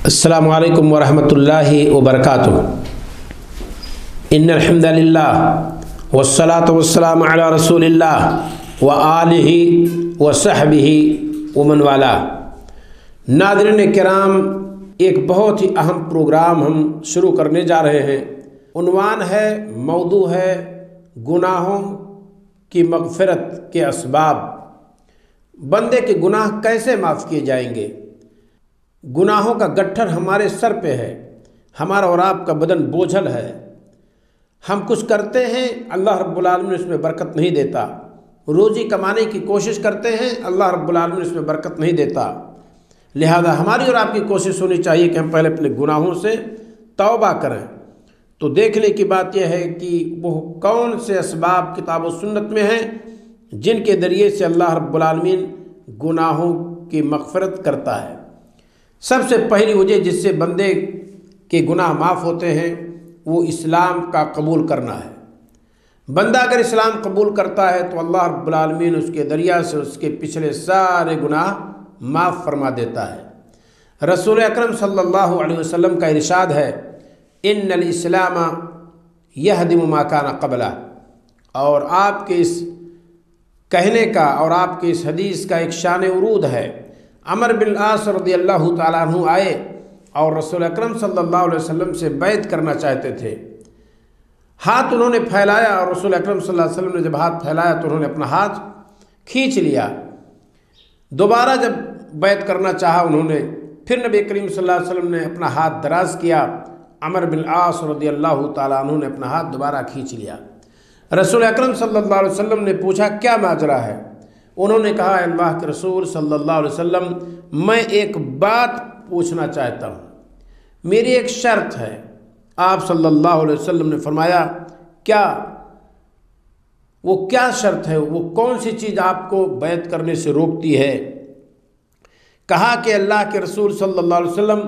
السلام علیکم ورحمۃ اللہ وبرکاتہ۔ ان الحمد للہ والصلاة والسلام علی رسول اللہ وآلہ وصحبہ ومن والاه۔ ناظرین کرام، ایک بہت ہی اہم پروگرام ہم شروع کرنے جا رہے ہیں۔ عنوان ہے، موضوع ہے گناہوں کی مغفرت کے اسباب۔ بندے کے گناہ کیسے معاف کیے جائیں گے؟ گناہوں کا گٹھر ہمارے سر پہ ہے، ہمارا اور آپ کا بدن بوجھل ہے۔ ہم کچھ کرتے ہیں، اللہ رب العالمین اس میں برکت نہیں دیتا۔ روزی کمانے کی کوشش کرتے ہیں، اللہ رب العالمین اس میں برکت نہیں دیتا۔ لہذا ہماری اور آپ کی کوشش ہونی چاہیے کہ ہم پہلے اپنے گناہوں سے توبہ کریں۔ تو دیکھنے کی بات یہ ہے کہ وہ کون سے اسباب کتاب و سنت میں ہیں جن کے ذریعے سے اللہ رب العالمین گناہوں کی مغفرت کرتا ہے۔ سب سے پہلی وجہ جس سے بندے کے گناہ معاف ہوتے ہیں وہ اسلام کا قبول کرنا ہے۔ بندہ اگر اسلام قبول کرتا ہے تو اللہ رب العالمین اس کے ذریعہ سے اس کے پچھلے سارے گناہ معاف فرما دیتا ہے۔ رسول اکرم صلی اللہ علیہ وسلم کا ارشاد ہے، ان الاسلام یہدم ما کان قبلہ۔ اور آپ کے اس کہنے کا اور آپ کے اس حدیث کا ایک شان ورود ہے۔ عمر بن العاص رضی اللہ تعالیٰ عنہ آئے اور رسول اکرم صلی اللہ علیہ وسلم سے بیعت کرنا چاہتے تھے۔ ہاتھ انہوں نے پھیلایا اور رسول اکرم صلی اللہ علیہ وسلم نے جب ہاتھ پھیلایا تو انہوں نے اپنا ہاتھ کھینچ لیا۔ دوبارہ جب بیعت کرنا چاہا انہوں نے، پھر نبی کریم صلی اللہ علیہ وسلم نے اپنا ہاتھ دراز کیا۔ عمر بن العاص رضی اللہ تعالیٰ عنہ نے اپنا ہاتھ دوبارہ کھینچ لیا۔ رسول اکرم صلی اللہ علیہ وسلم نے پوچھا، کیا ماجرا ہے؟ انہوں نے کہا، اللہ کے رسول صلی اللہ علیہ وسلم، میں ایک بات پوچھنا چاہتا ہوں، میری ایک شرط ہے۔ آپ صلی اللہ علیہ وسلم نے فرمایا، کیا؟ وہ کیا شرط ہے؟ وہ کون سی چیز آپ کو بیعت کرنے سے روکتی ہے؟ کہا کہ اللہ کے رسول صلی اللہ علیہ وسلم،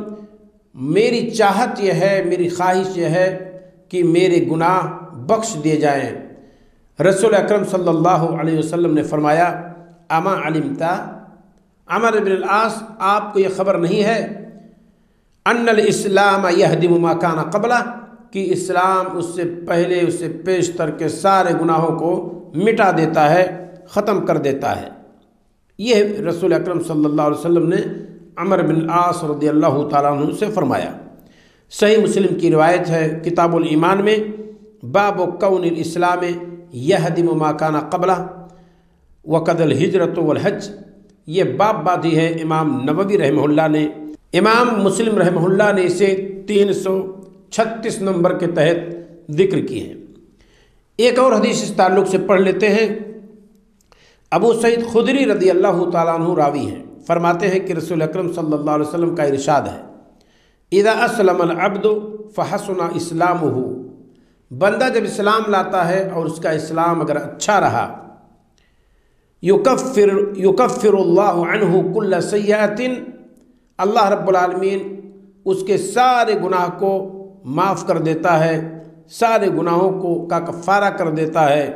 میری چاہت یہ ہے، میری خواہش یہ ہے کہ میرے گناہ بخش دیے جائیں۔ رسول اکرم صلی اللہ علیہ وسلم نے فرمایا، اما علمتا، عمر بن العاص، آپ کو یہ خبر نہیں ہے، ان الاسلام یہدم ما کان قبلہ، کہ اسلام اس سے پہلے، اس سے پیشتر کے سارے گناہوں کو مٹا دیتا ہے، ختم کر دیتا ہے۔ یہ رسول اکرم صلی اللہ علیہ وسلم نے عمر بن العاص رضی اللہ تعالیٰ عنہ سے فرمایا۔ صحیح مسلم کی روایت ہے، کتاب الایمان میں، باب کون الاسلام یہدم ما کان قبلہ وقد الہجرۃ والحج، یہ باب باندھی ہے امام نووی رحمہ اللہ نے۔ امام مسلم رحمہ اللہ نے اسے 336 نمبر کے تحت ذکر کی ہے۔ ایک اور حدیث اس تعلق سے پڑھ لیتے ہیں۔ ابو سعید خدری رضی اللہ تعالیٰ عنہ راوی ہیں، فرماتے ہیں کہ رسول اکرم صلی اللہ علیہ وسلم کا ارشاد ہے، اذا اسلم العبد فحسن اسلامہ، بندہ جب اسلام لاتا ہے اور اس کا اسلام اگر اچھا رہا، یکفر اللہ عنہ کل سیئۃ، اللہ رب العالمین اس کے سارے گناہ کو معاف کر دیتا ہے، سارے گناہوں کو کا کفارہ کر دیتا ہے،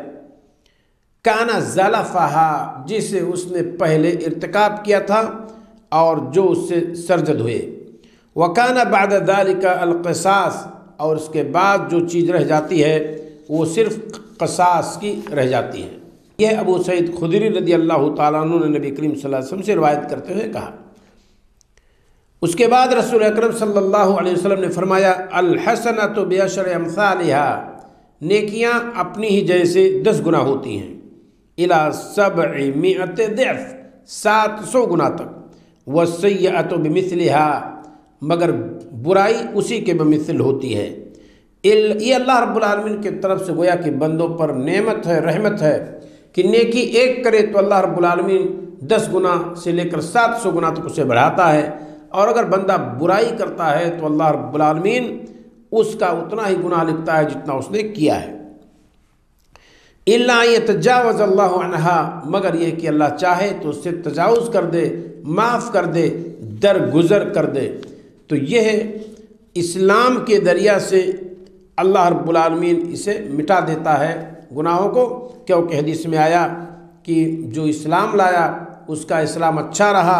کان زلفہا، جسے اس نے پہلے ارتکاب کیا تھا اور جو اس سے سرزد ہوئے، وکان بعد ذلک القصاص، اور اس کے بعد جو چیز رہ جاتی ہے وہ صرف قصاص کی رہ جاتی ہے۔ یہ ابو سعید خدری رضی اللہ تعالیٰ عنہ نے نبی کریم صلی اللہ علیہ وسلم سے روایت کرتے ہوئے کہا۔ اس کے بعد رسول اکرم صلی اللہ علیہ وسلم نے فرمایا، الحسنۃ بعشر امثالھا، نیکیاں اپنی ہی جیسے 10 گنا ہوتی ہیں، الی 700 ضعف، 700 گنا تک، والسیئۃ بمثلھا، مگر برائی اسی کے بمثل ہوتی ہے۔ یہ اللہ رب العالمین کی طرف سے گویا کہ بندوں پر نعمت ہے، رحمت ہے کہ نیکی ایک کرے تو اللہ رب العالمین 10 گنا سے لے کر 700 گنا تک اسے بڑھاتا ہے، اور اگر بندہ برائی کرتا ہے تو اللہ رب العالمین اس کا اتنا ہی گناہ لکھتا ہے جتنا اس نے کیا ہے۔ الا یتجاوز اللہ عنہا، مگر یہ کہ اللہ چاہے تو اس سے تجاوز کر دے، معاف کر دے، درگزر کر دے۔ تو یہ اسلام کے ذریعہ سے اللہ رب العالمین اسے مٹا دیتا ہے گناہوں کو، کیونکہ حدیث میں آیا کہ جو اسلام لایا اس کا اسلام اچھا رہا،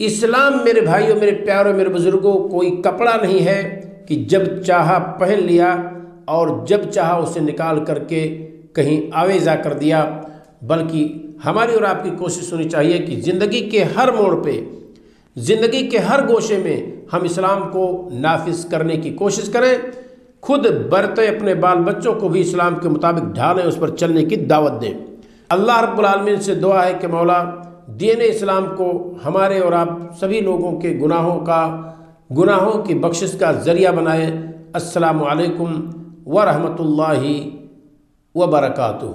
اسلام میرے بھائیوں، میرے پیاروں، میرے بزرگوں، کوئی کپڑا نہیں ہے کہ جب چاہا پہن لیا اور جب چاہا اسے نکال کر کے کہیں آویزہ کر دیا، بلکہ ہماری اور آپ کی کوشش ہونی چاہیے کہ زندگی کے ہر موڑ پہ، زندگی کے ہر گوشے میں ہم اسلام کو نافذ کرنے کی کوشش کریں، خود برتے اپنے بال بچوں کو بھی اسلام کے مطابق ڈھالیں، اس پر چلنے کی دعوت دیں۔ اللہ رب العالمین سے دعا ہے کہ مولا دین اسلام کو ہمارے اور آپ سبھی لوگوں کے گناہوں کی بخشش کا ذریعہ بنائے۔ السلام علیکم ورحمۃ اللہ وبرکاتہ۔